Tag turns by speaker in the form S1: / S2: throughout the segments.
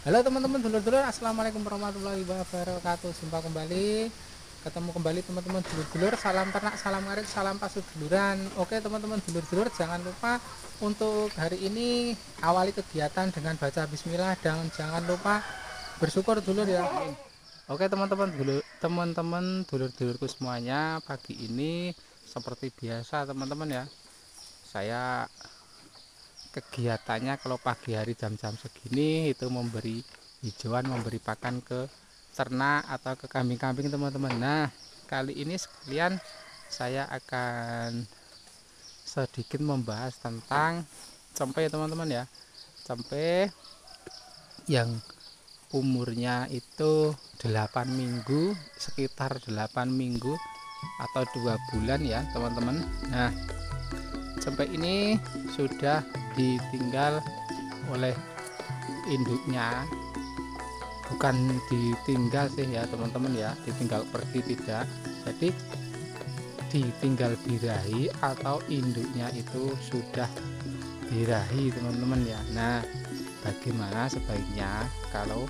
S1: Halo teman-teman dulur-dulur, assalamualaikum warahmatullahi wabarakatuh. Jumpa kembali, ketemu kembali teman-teman dulur-dulur. Salam ternak, salam ngarit, salam pasuduluran. Oke teman-teman dulur-dulur, jangan lupa untuk hari ini awali kegiatan dengan baca Bismillah dan jangan lupa bersyukur dulur ya. Oke teman-teman dulur-dulurku semuanya, pagi ini seperti biasa teman-teman ya. Saya kegiatannya kalau pagi hari jam-jam segini itu memberi hijauan, memberi pakan ke ternak atau ke kambing-kambing teman-teman. Nah, kali ini sekalian saya akan sedikit membahas tentang cempe teman-teman ya. Cempe yang umurnya itu 8 minggu, sekitar 8 minggu atau 2 bulan ya teman-teman. Nah, cempe ini sudah ditinggal oleh induknya, bukan ditinggal sih ya teman-teman ya, ditinggal pergi tidak, jadi ditinggal birahi atau induknya itu sudah birahi teman-teman ya. Nah, bagaimana sebaiknya kalau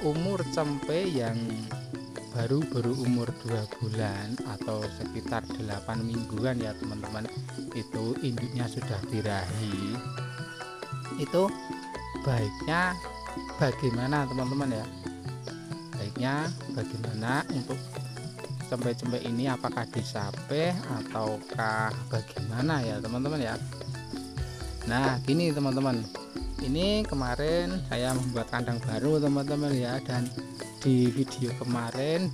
S1: umur cempe yang baru berumur 2 bulan atau sekitar 8 mingguan ya teman-teman, itu induknya sudah birahi, itu baiknya bagaimana teman-teman ya, baiknya bagaimana untuk cempe-cempe ini, apakah disape ataukah bagaimana ya teman-teman ya. Nah gini teman-teman, ini kemarin saya membuat kandang baru teman-teman ya, dan di video kemarin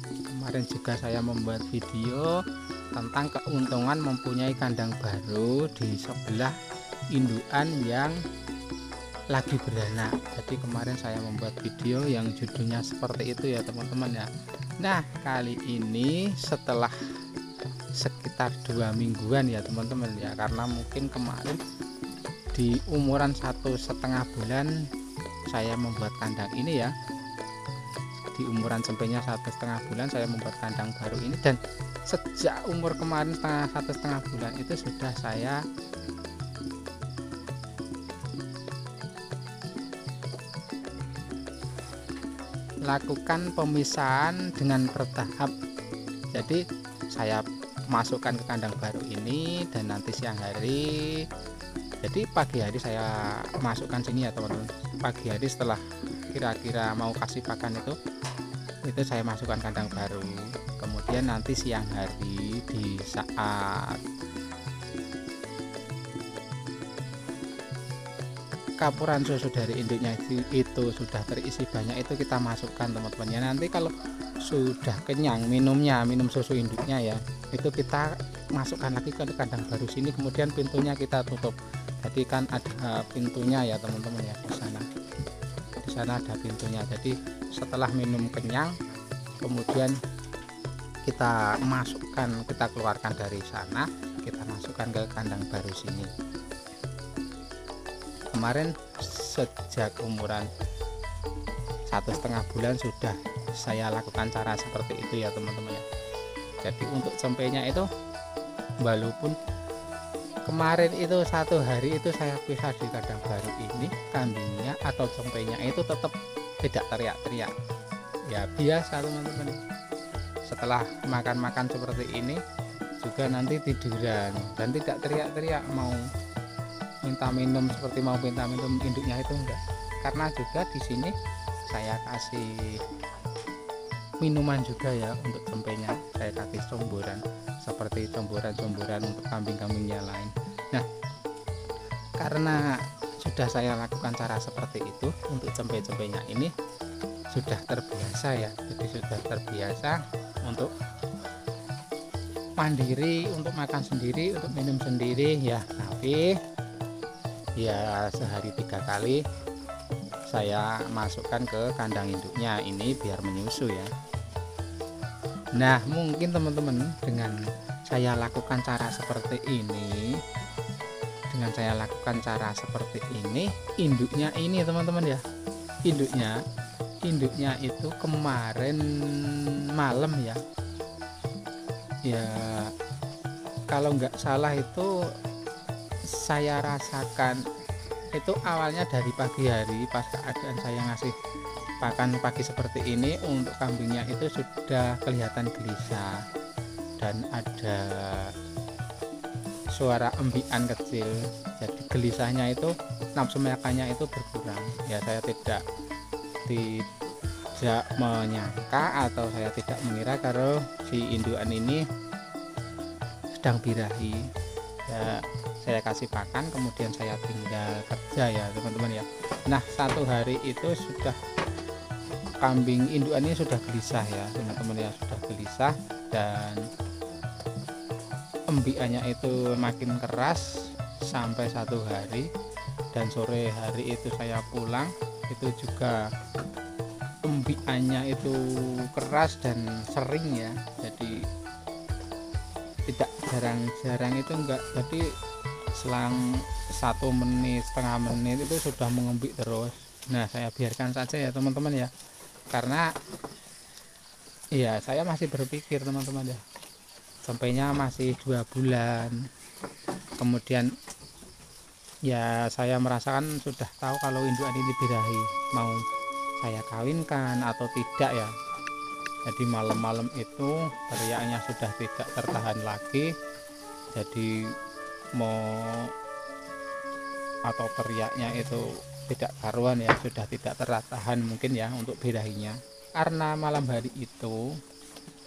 S1: juga saya membuat video tentang keuntungan mempunyai kandang baru di sebelah indukan yang lagi beranak. Jadi kemarin saya membuat video yang judulnya seperti itu ya teman-teman ya. Nah kali ini setelah sekitar 2 mingguan ya teman-teman ya, karena mungkin kemarin di umuran 1,5 bulan saya membuat kandang ini ya, di umuran cempenya 1,5 bulan saya membuat kandang baru ini, dan sejak umur kemarin 1,5 bulan itu sudah saya lakukan pemisahan dengan bertahap. Jadi saya masukkan ke kandang baru ini, dan nanti siang hari, jadi pagi hari saya masukkan sini ya teman-teman, pagi hari setelah kira-kira mau kasih pakan itu saya masukkan kandang baru. Kemudian nanti siang hari di saat kapuran susu dari induknya itu sudah terisi banyak, itu kita masukkan teman-teman ya. Nanti kalau sudah kenyang minum susu induknya ya, itu kita masukkan lagi ke kandang baru sini, kemudian pintunya kita tutup. Jadi kan ada pintunya ya teman-teman ya, di sana ada pintunya. Jadi setelah minum kenyang, kemudian kita masukkan, kita keluarkan dari sana, kita masukkan ke kandang baru sini. Kemarin sejak umuran 1,5 bulan sudah saya lakukan cara seperti itu ya teman-teman ya. Jadi untuk cempenya itu, walaupun kemarin itu 1 hari itu saya pisah di kandang baru ini, kambingnya atau cempenya itu tetap tidak teriak-teriak ya, biasa teman-teman. Setelah makan-makan seperti ini juga nanti tiduran dan tidak teriak-teriak mau minta minum, seperti mau minta minum induknya itu enggak, karena juga di sini saya kasih minuman juga ya untuk cempenya, saya kasih comboran seperti comboran untuk kambing-kambingnya lain. Nah karena sudah saya lakukan cara seperti itu, untuk cempe-cempenya ini sudah terbiasa ya, jadi sudah terbiasa untuk mandiri, untuk makan sendiri, untuk minum sendiri ya. Tapi ya sehari 3 kali saya masukkan ke kandang induknya ini biar menyusu ya. Nah mungkin teman-teman dengan saya lakukan cara seperti ini, induknya ini teman-teman ya, induknya itu kemarin malam ya, kalau nggak salah itu saya rasakan itu awalnya dari pagi hari pas keadaan saya ngasih pakan pagi seperti ini, untuk kambingnya itu sudah kelihatan gelisah dan ada suara embian kecil. Jadi gelisahnya itu, nafsu makannya itu berkurang. Ya saya tidak menyangka atau saya tidak mengira kalau si indukan ini sedang birahi. Ya saya kasih pakan, kemudian saya tinggal kerja ya teman-teman ya. Nah, satu hari itu sudah kambing indukan ini sudah gelisah ya teman-teman ya, sudah gelisah dan embiannya itu makin keras sampai satu hari. Dan sore hari itu saya pulang, itu juga embiannya itu keras dan sering ya, jadi tidak jarang-jarang itu enggak, jadi selang 1 menit setengah menit itu sudah mengembik terus. Nah, saya biarkan saja ya teman-teman ya, karena ya saya masih berpikir teman-teman ya, sampainya masih 2 bulan. Kemudian ya saya merasakan sudah tahu kalau indukan ini birahi, mau saya kawinkan atau tidak ya. Jadi malam-malam itu teriaknya sudah tidak tertahan lagi, jadi mau atau teriaknya itu tidak karuan ya, sudah tidak tertahan mungkin ya untuk birahinya. Karena malam hari itu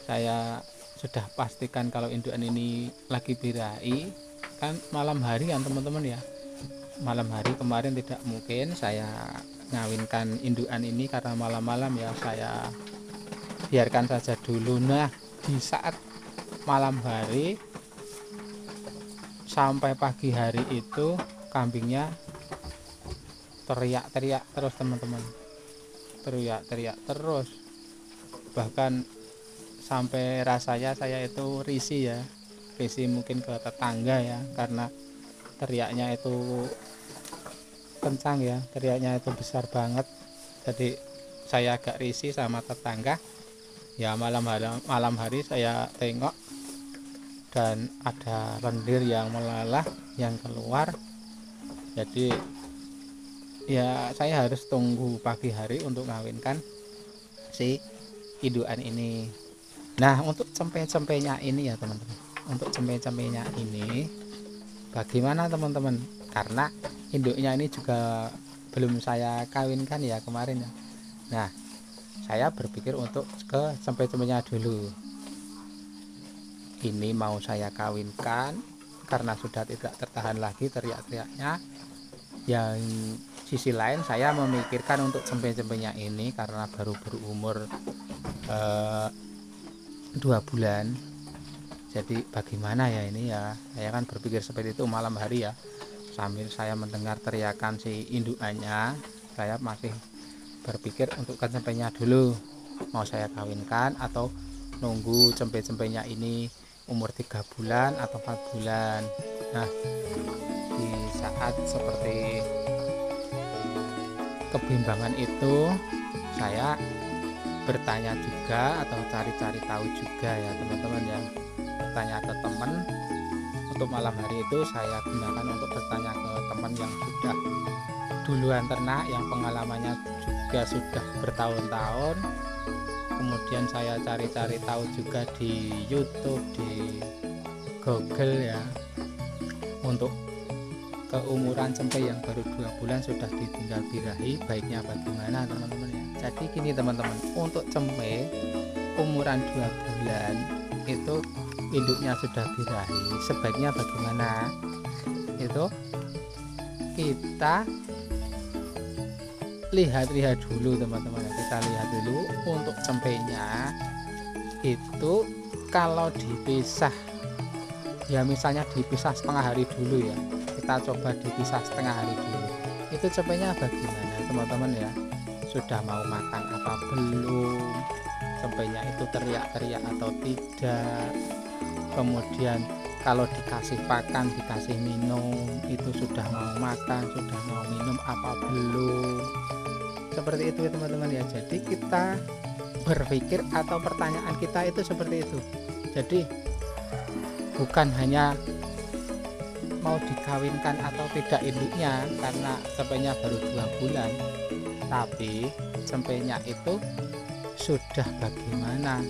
S1: saya sudah pastikan kalau indukan ini lagi birahi, kan malam hari kan teman-teman ya, malam hari kemarin tidak mungkin saya ngawinkan indukan ini karena malam-malam ya, saya biarkan saja dulu. Nah, di saat malam hari sampai pagi hari itu kambingnya teriak-teriak terus teman-teman, teriak-teriak terus, bahkan sampai rasanya saya itu risih ya, risih mungkin ke tetangga ya, karena teriaknya itu kencang ya, teriaknya itu besar banget. Jadi saya agak risih sama tetangga ya. Malam hari saya tengok dan ada lendir yang melalah yang keluar, jadi ya saya harus tunggu pagi hari untuk ngawinkan si indukan ini. Nah, untuk cempe-cempenya ini ya teman-teman, untuk cempe-cempenya ini bagaimana teman-teman, karena induknya ini juga belum saya kawinkan ya kemarin ya. Nah, saya berpikir untuk ke cempe-cempenya dulu. Ini mau saya kawinkan karena sudah tidak tertahan lagi teriak-teriaknya. Yang sisi lain saya memikirkan untuk cempe-cempenya ini karena baru berumur 2 bulan. Jadi bagaimana ya ini ya, saya kan berpikir seperti itu malam hari ya, sambil saya mendengar teriakan si indukannya. Saya masih berpikir untuk cempenya dulu, mau saya kawinkan atau nunggu cempe-cempenya ini umur 3 bulan atau 4 bulan. Nah, di saat seperti kebimbangan itu saya bertanya juga atau cari-cari tahu juga ya teman-teman ya, bertanya ke teman. Untuk malam hari itu saya gunakan untuk bertanya ke teman yang sudah duluan ternak, yang pengalamannya juga sudah bertahun-tahun. Kemudian saya cari-cari tahu juga di YouTube, di Google ya, untuk keumuran cempe yang baru 2 bulan sudah ditinggal birahi baiknya bagaimana teman-teman ya. Jadi gini teman-teman, untuk cempe umuran 2 bulan itu induknya sudah birahi, sebaiknya bagaimana itu kita lihat-lihat dulu teman-teman, kita lihat dulu untuk cempenya itu. Kalau dipisah ya, misalnya dipisah setengah hari dulu ya, kita coba dipisah setengah hari dulu, itu cempenya bagaimana teman-teman ya, sudah mau makan apa belum, cempenya itu teriak-teriak atau tidak. Kemudian kalau dikasih pakan, dikasih minum, itu sudah mau makan, sudah mau minum apa belum, seperti itu teman-teman ya. Jadi kita berpikir atau pertanyaan kita itu seperti itu. Jadi bukan hanya mau dikawinkan atau tidak induknya, karena cempenya baru 2 bulan, tapi cempenya itu sudah bagaimana,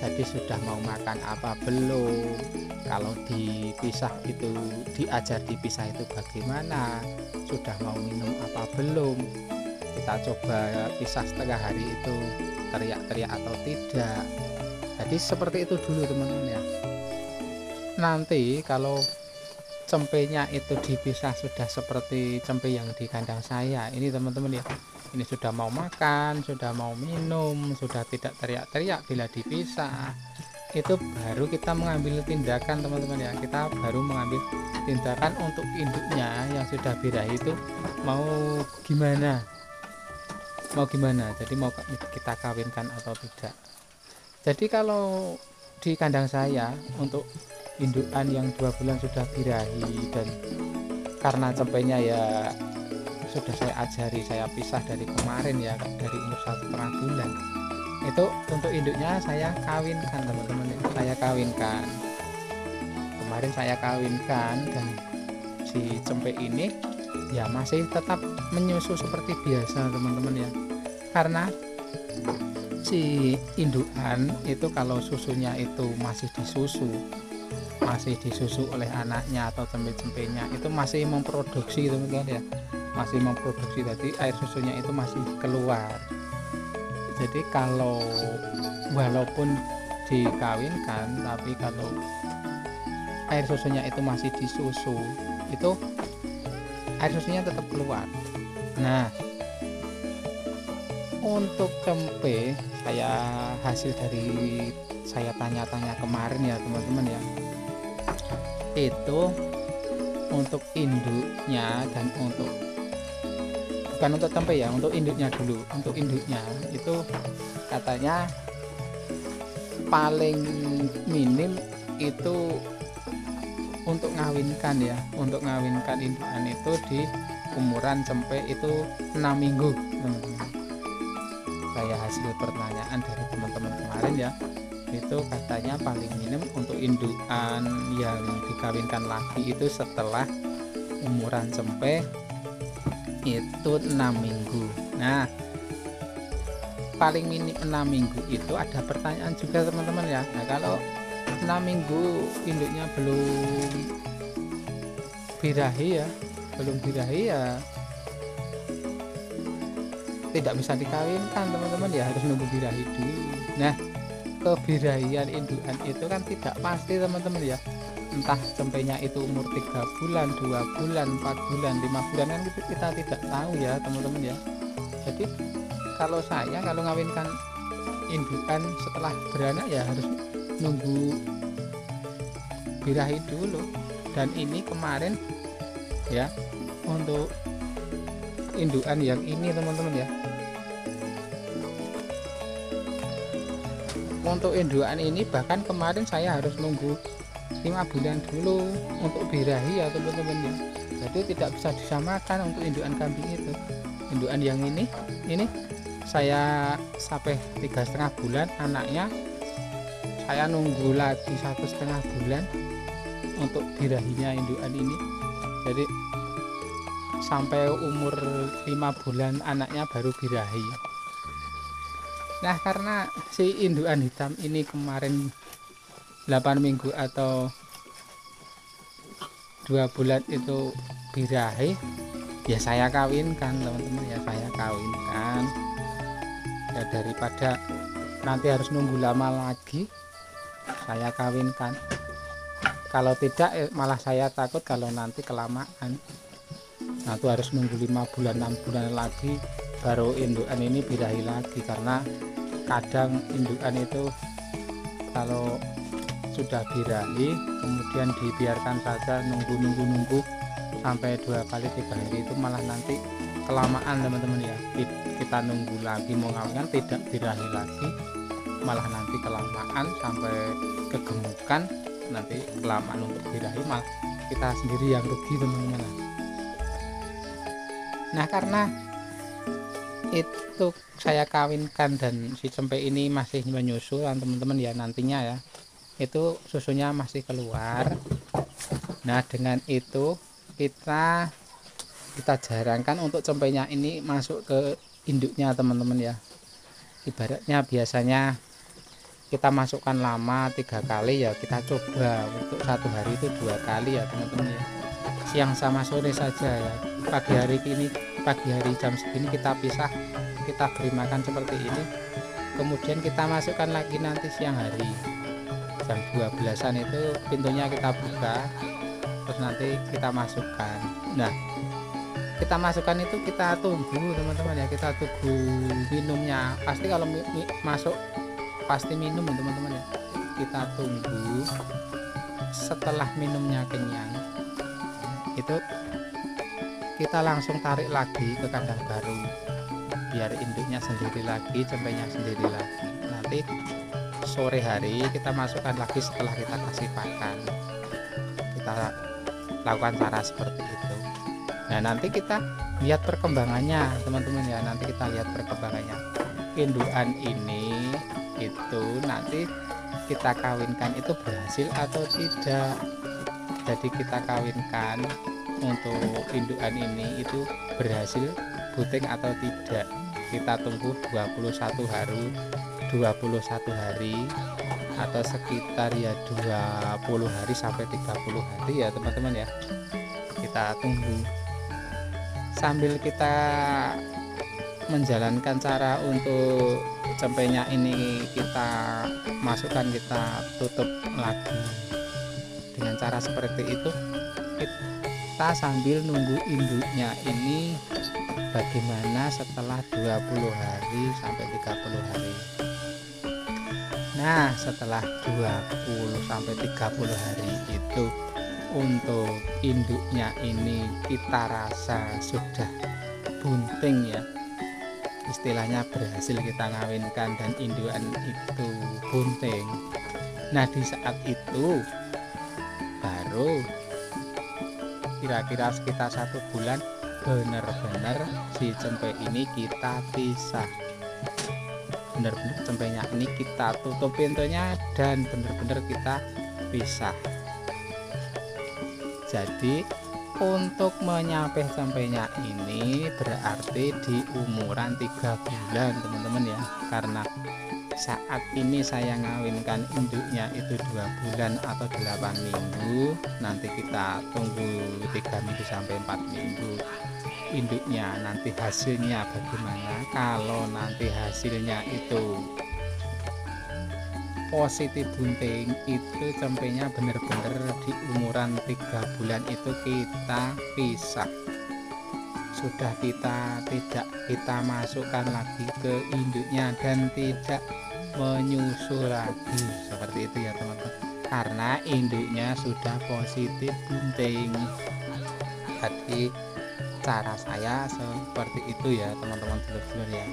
S1: jadi sudah mau makan apa belum, kalau dipisah itu diajar dipisah itu bagaimana, sudah mau minum apa belum, kita coba pisah setengah hari itu teriak-teriak atau tidak. Jadi seperti itu dulu teman-teman ya. Nanti kalau cempenya itu dipisah sudah seperti cempe yang di kandang saya ini teman-teman ya, ini sudah mau makan, sudah mau minum, sudah tidak teriak-teriak bila dipisah, itu baru kita mengambil tindakan teman-teman ya. Kita baru mengambil tindakan untuk induknya yang sudah birahi itu mau gimana, jadi mau kita kawinkan atau tidak. Jadi kalau di kandang saya untuk indukan yang 2 bulan sudah birahi, dan karena cempenya ya sudah saya ajari, saya pisah dari kemarin ya, dari umur 1,5 bulan, itu untuk induknya saya kawinkan teman-teman ya. Saya kawinkan kemarin, saya kawinkan, dan si cempe ini ya masih tetap menyusu seperti biasa teman-teman ya. Karena si indukan itu kalau susunya itu masih disusu oleh anaknya atau cempe-cempenya, itu masih memproduksi teman-teman ya, masih memproduksi, jadi air susunya itu masih keluar. Jadi kalau walaupun dikawinkan, tapi kalau air susunya itu masih disusu, itu air susunya tetap keluar. Nah, untuk cempe saya hasil dari saya tanya-tanya kemarin ya teman-teman ya, itu untuk induknya dan bukan untuk cempe ya, untuk induknya dulu. Untuk induknya itu katanya paling minim itu untuk ngawinkan ya, untuk ngawinkan indukan itu di umuran cempe itu 6 minggu teman-teman. Saya hasil pertanyaan dari teman-teman kemarin ya, itu katanya paling minim untuk indukan yang dikawinkan lagi itu setelah umuran cempe itu 6 minggu. Nah, paling minim 6 minggu itu ada pertanyaan juga teman-teman ya. Nah, kalau 6 minggu induknya belum birahi ya tidak bisa dikawinkan teman-teman ya, harus nunggu birahi dulu. Nah, kebirahian indukan itu kan tidak pasti teman-teman ya, entah cempenya itu umur 3 bulan, 2 bulan, 4 bulan, 5 bulan, kan kita tidak tahu ya teman-teman ya. Jadi kalau saya kalau ngawinkan indukan setelah beranak ya harus nunggu birahi dulu. Dan ini kemarin ya, untuk indukan yang ini teman-teman ya, untuk indukan ini bahkan kemarin saya harus nunggu 5 bulan dulu untuk birahi ya teman-teman ya. Jadi tidak bisa disamakan untuk indukan kambing itu. Indukan yang ini saya sampai 3,5 bulan anaknya, saya nunggu lagi 1,5 bulan untuk birahinya indukan ini. Jadi sampai umur 5 bulan anaknya baru birahi. Nah, karena si indukan hitam ini kemarin 8 minggu atau 2 bulan itu birahi, ya saya kawinkan teman-teman ya, saya kawinkan ya, daripada nanti harus nunggu lama lagi, saya kawinkan. Kalau tidak malah saya takut kalau nanti kelamaan, nah itu harus nunggu 5 bulan 6 bulan lagi baru indukan ini birahi lagi. Karena kadang indukan itu kalau sudah birahi kemudian dibiarkan saja nunggu sampai 2 kali 3 hari, itu malah nanti kelamaan teman-teman ya. Kita nunggu lagi mau ngawinkan tidak birahi lagi, malah nanti kelamaan sampai kegemukan, nanti kelamaan untuk birahi malah kita sendiri yang rugi teman-teman. Nah, karena itu saya kawinkan dan si cempe ini masih menyusu teman-teman ya, nantinya ya itu susunya masih keluar. Nah dengan itu kita jarangkan untuk cempenya ini masuk ke induknya teman-teman ya. Ibaratnya biasanya kita masukkan lama 3 kali, ya kita coba untuk 1 hari itu 2 kali ya teman-teman ya, siang sama sore saja ya. Pagi hari jam segini kita pisah, kita beri makan seperti ini, kemudian kita masukkan lagi nanti siang hari jam 12-an itu pintunya kita buka, terus nanti kita masukkan. Nah kita masukkan itu kita tunggu teman-teman ya, kita tunggu minumnya. Pasti kalau masuk pasti minum ya teman-teman ya. Kita tunggu setelah minumnya kenyang, itu kita langsung tarik lagi ke kandang baru, biar induknya sendiri lagi, cempenya sendiri lagi. Nanti sore hari kita masukkan lagi setelah kita kasih pakan. Kita lakukan cara seperti itu. Nah nanti kita lihat perkembangannya teman-teman ya, nanti kita lihat perkembangannya. Indukan ini itu nanti kita kawinkan itu berhasil atau tidak. Jadi kita kawinkan untuk indukan ini itu berhasil buting atau tidak, kita tunggu 21 hari atau sekitar ya 20 hari sampai 30 hari ya teman-teman ya. Kita tunggu sambil kita menjalankan cara untuk cempenya ini, kita masukkan, kita tutup lagi dengan cara seperti itu. Kita sambil nunggu induknya ini bagaimana setelah 20 hari sampai 30 hari. Nah setelah 20 sampai 30 hari itu untuk induknya ini kita rasa sudah bunting ya, istilahnya berhasil kita ngawinkan dan indukan itu bunting. Nah di saat itu baru kira-kira sekitar 1 bulan benar-benar si cempe ini kita pisah, benar-benar cempenya ini kita tutup pintunya dan benar-benar kita pisah. Jadi untuk menyapeh cempenya ini berarti di umuran 3 bulan teman-teman ya, karena saat ini saya ngawinkan induknya itu 2 bulan atau 8 minggu. Nanti kita tunggu 3 minggu sampai 4 minggu induknya, nanti hasilnya bagaimana. Kalau nanti hasilnya itu positif bunting, itu cempenya benar-benar di umuran 3 bulan itu kita pisah, sudah tidak kita masukkan lagi ke induknya dan tidak menyusul lagi seperti itu ya teman-teman, karena induknya sudah positif bunting. Jadi cara saya seperti itu ya teman-teman dulur-dulur ya.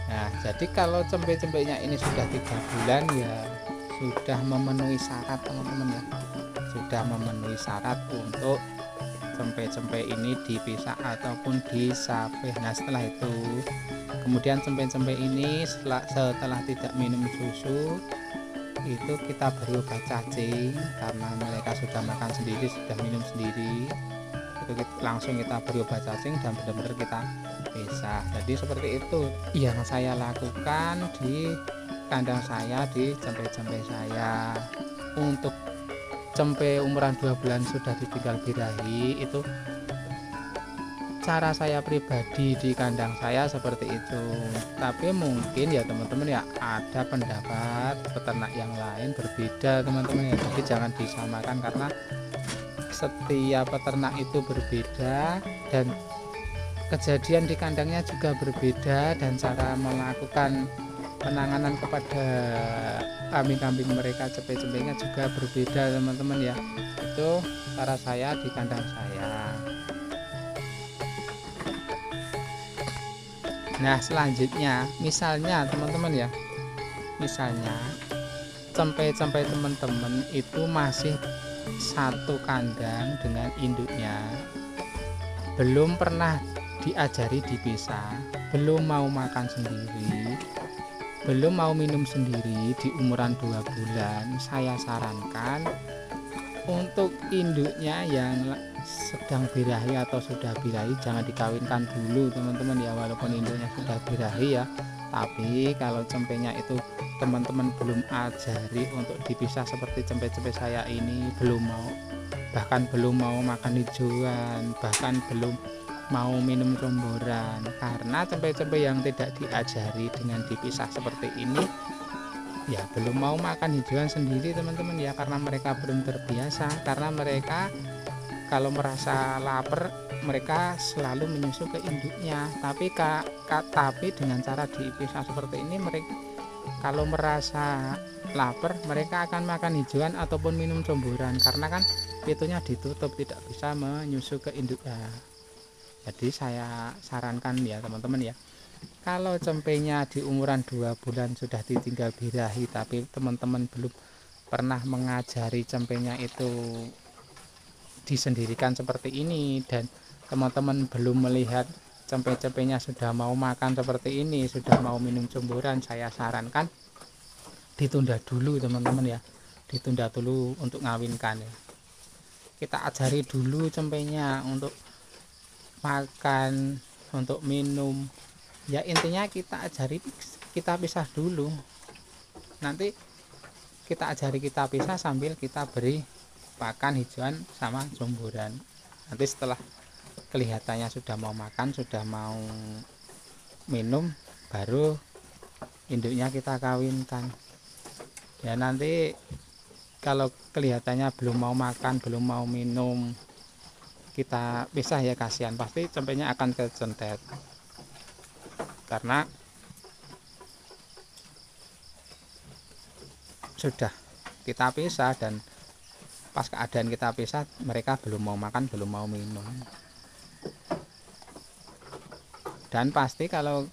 S1: Nah jadi kalau cempe-cempenya ini sudah 3 bulan ya sudah memenuhi syarat teman-teman ya, sudah memenuhi syarat untuk cempe-cempe ini dipisah ataupun disapeh. Nah setelah itu kemudian cempe-cempe ini setelah tidak minum susu itu kita beri obat cacing, karena mereka sudah makan sendiri, sudah minum sendiri, itu langsung kita beri obat cacing dan benar-benar kita pisah. Jadi seperti itu yang saya lakukan di kandang saya, di cempe-cempe saya. Untuk cempe umuran 2 bulan sudah ditinggal birahi, itu cara saya pribadi di kandang saya seperti itu. Tapi mungkin ya teman-teman ya ada pendapat peternak yang lain berbeda teman-teman ya, jadi jangan disamakan karena setiap peternak itu berbeda dan kejadian di kandangnya juga berbeda, dan cara melakukan penanganan kepada kambing-kambing mereka, cempe-cempenya juga berbeda teman-teman ya. Itu cara saya di kandang saya. Nah selanjutnya misalnya teman-teman ya, misalnya cempe-cempe teman-teman itu masih satu kandang dengan induknya, belum pernah diajari dipisah, belum mau makan sendiri. belum mau minum sendiri di umuran 2 bulan, saya sarankan untuk induknya yang sedang birahi atau sudah birahi jangan dikawinkan dulu teman-teman ya, walaupun induknya sudah birahi ya. Tapi kalau cempenya itu teman-teman belum ajari untuk dipisah seperti cempe-cempe saya ini, belum mau, bahkan belum mau makan hijauan, bahkan belum mau minum comboran, karena cempe-cempe yang tidak diajari dengan dipisah seperti ini ya belum mau makan hijauan sendiri teman-teman ya, karena mereka belum terbiasa. Karena mereka kalau merasa lapar mereka selalu menyusu ke induknya, tapi dengan cara dipisah seperti ini, mereka kalau merasa lapar mereka akan makan hijauan ataupun minum comboran, karena kan pintunya ditutup, tidak bisa menyusu ke induknya. Jadi saya sarankan ya teman-teman ya, kalau cempenya di umuran 2 bulan sudah ditinggal birahi, tapi teman-teman belum pernah mengajari cempenya itu disendirikan seperti ini, dan teman-teman belum melihat cempe-cempenya sudah mau makan seperti ini, sudah mau minum comboran, saya sarankan ditunda dulu teman-teman ya, ditunda dulu untuk ngawinkan ya. Kita ajari dulu cempenya untuk makan, untuk minum ya, intinya kita ajari, kita pisah dulu, nanti kita ajari kita pisah sambil kita beri pakan hijauan sama comboran. Nanti setelah kelihatannya sudah mau makan, sudah mau minum, baru induknya kita kawinkan ya. Nanti kalau kelihatannya belum mau makan, belum mau minum, kita pisah ya, kasihan, pasti cempenya akan kecentet. Karena sudah kita pisah, dan pas keadaan kita pisah mereka belum mau makan, belum mau minum. Dan pasti kalau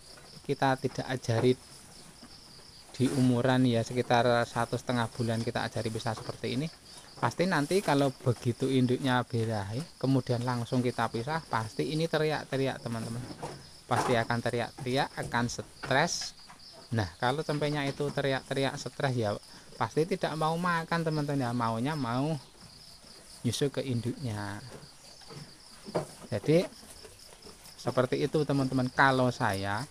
S1: kita tidak ajari di umuran ya sekitar 1,5 bulan, kita ajari pisah seperti ini, pasti nanti kalau begitu induknya birahi kemudian langsung kita pisah, pasti ini teriak-teriak teman-teman, pasti akan teriak-teriak, akan stres. Nah kalau cempenya itu teriak-teriak stres ya pasti tidak mau makan teman-teman ya, maunya mau nyusu ke induknya. Jadi seperti itu teman-teman. Kalau saya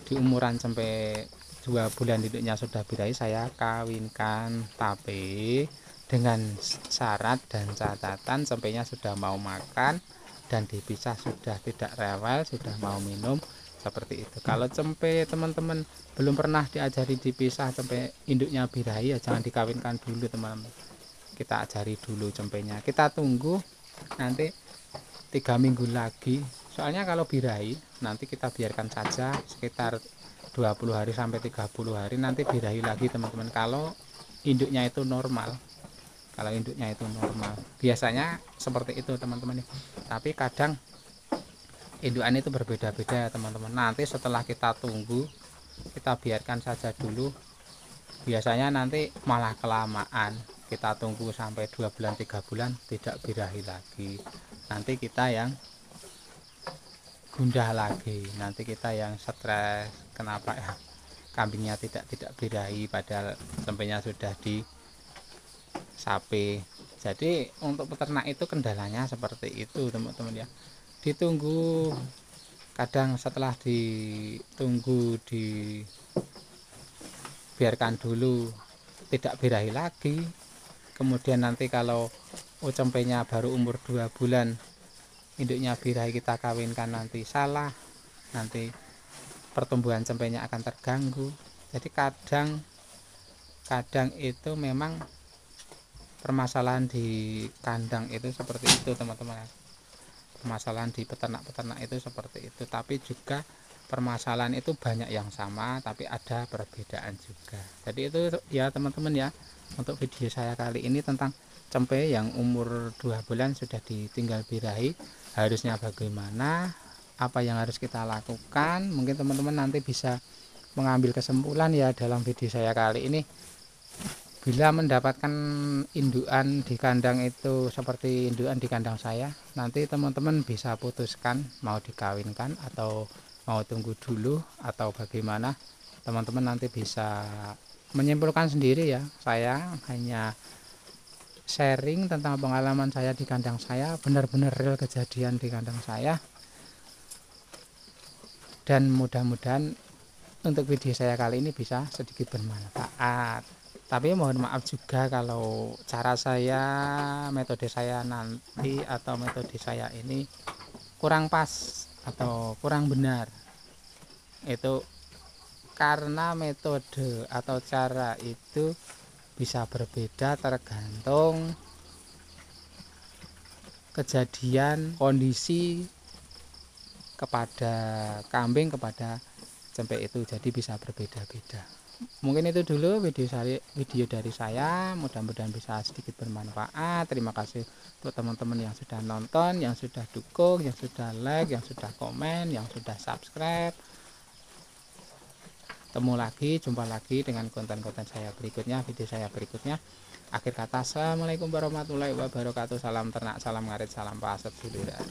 S1: di umuran sampai 2 bulan induknya sudah birahi, saya kawinkan, tapi dengan syarat dan catatan cempenya sudah mau makan dan dipisah, sudah tidak rewel, sudah mau minum, seperti itu. Kalau cempe teman-teman belum pernah diajari dipisah, cempe induknya birahi ya jangan dikawinkan dulu teman-teman. Kita ajari dulu cempenya, kita tunggu nanti 3 minggu lagi, soalnya kalau birahi nanti kita biarkan saja sekitar 20 hari sampai 30 hari, nanti birahi lagi teman-teman, kalau induknya itu normal. Kalau induknya itu normal biasanya seperti itu teman-teman. Tapi kadang indukan itu berbeda-beda teman-teman. Nanti setelah kita tunggu, kita biarkan saja dulu, biasanya nanti malah kelamaan, kita tunggu sampai 2 bulan 3 bulan tidak birahi lagi, nanti kita yang gundah lagi, nanti kita yang stres, kenapa ya kambingnya tidak birahi padahal cempenya sudah di sapi. Jadi untuk peternak itu kendalanya seperti itu teman-teman ya, ditunggu, kadang setelah ditunggu dibiarkan dulu tidak birahi lagi, kemudian nanti kalau cempenya baru umur 2 bulan induknya birahi kita kawinkan, nanti salah, nanti pertumbuhan cempenya akan terganggu. Jadi kadang itu memang permasalahan di kandang itu seperti itu teman-teman, permasalahan di peternak-peternak itu seperti itu. Tapi juga permasalahan itu banyak yang sama, tapi ada perbedaan juga. Jadi itu ya teman-teman ya, untuk video saya kali ini tentang cempe yang umur 2 bulan sudah ditinggal birahi, harusnya bagaimana, apa yang harus kita lakukan. Mungkin teman-teman nanti bisa mengambil kesimpulan ya dalam video saya kali ini. Bila mendapatkan indukan di kandang itu seperti indukan di kandang saya, nanti teman-teman bisa putuskan mau dikawinkan atau mau tunggu dulu atau bagaimana. teman-teman nanti bisa menyimpulkan sendiri ya. Saya hanya sharing tentang pengalaman saya di kandang saya, benar-benar real kejadian di kandang saya, dan mudah-mudahan untuk video saya kali ini bisa sedikit bermanfaat. Tapi mohon maaf juga kalau cara saya, metode saya nanti atau metode saya ini kurang pas atau kurang benar. Itu karena metode atau cara itu bisa berbeda tergantung kejadian, kondisi kepada kambing, kepada cempek itu, jadi bisa berbeda-beda. Mungkin itu dulu video dari saya, mudah-mudahan bisa sedikit bermanfaat. Terima kasih untuk teman-teman yang sudah nonton, yang sudah dukung, yang sudah like, yang sudah komen, yang sudah subscribe. Jumpa lagi dengan konten-konten saya berikutnya, video saya berikutnya. Akhir kata, assalamualaikum warahmatullahi wabarakatuh. Salam ternak, salam ngarit, salam paset duluran.